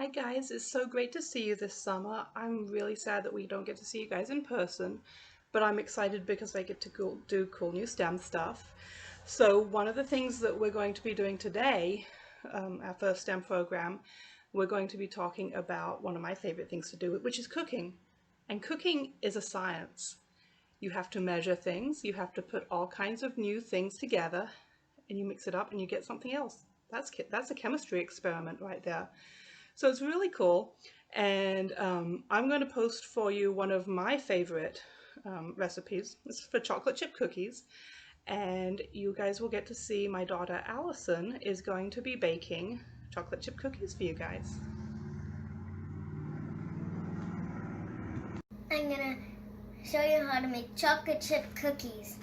Hi guys, it's so great to see you this summer. I'm really sad that we don't get to see you guys in person, but I'm excited because I get to do cool new STEM stuff. So one of the things that we're going to be doing today, our first STEM program, we're going to be talking about one of my favorite things to do, which is cooking. And cooking is a science. You have to measure things, you have to put all kinds of new things together, and you mix it up and you get something else. That's a chemistry experiment right there. So it's really cool. And I'm going to post for you one of my favorite recipes. It's for chocolate chip cookies. And you guys will get to see my daughter Allison is going to be baking chocolate chip cookies for you guys. I'm gonna show you how to make chocolate chip cookies.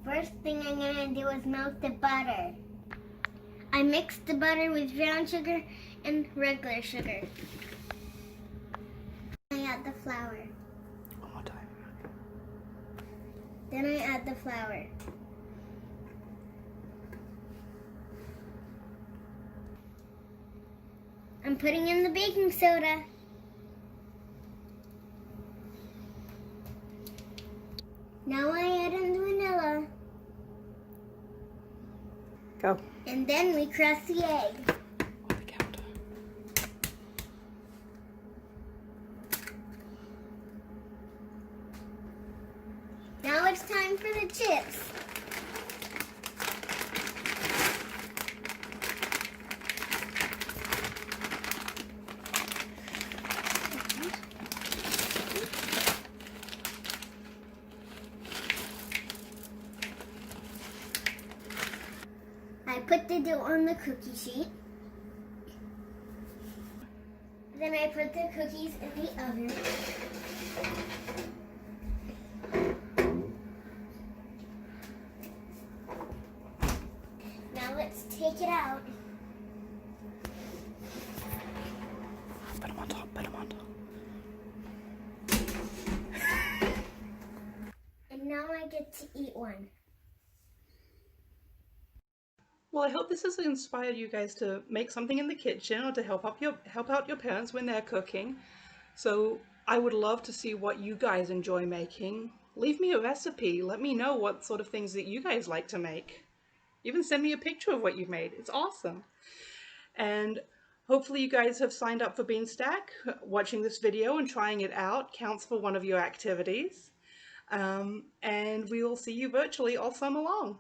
First thing I'm gonna do is melt the butter. I mixed the butter with brown sugar and regular sugar. I add the flour. One more time. Then I add the flour. I'm putting in the baking soda. Now I add in the vanilla. Go. And then we crush the egg. On the counter. Now it's time for the chips. I put the dough on the cookie sheet. Then I put the cookies in the oven. Now let's take it out. Put them on top, put them on top. And now I get to eat one. Well, I hope this has inspired you guys to make something in the kitchen or to help out your parents when they're cooking. So I would love to see what you guys enjoy making. Leave me a recipe. Let me know what sort of things that you guys like to make. Even send me a picture of what you've made. It's awesome. And hopefully you guys have signed up for Beanstack. Watching this video and trying it out counts for one of your activities. And we will see you virtually all summer long.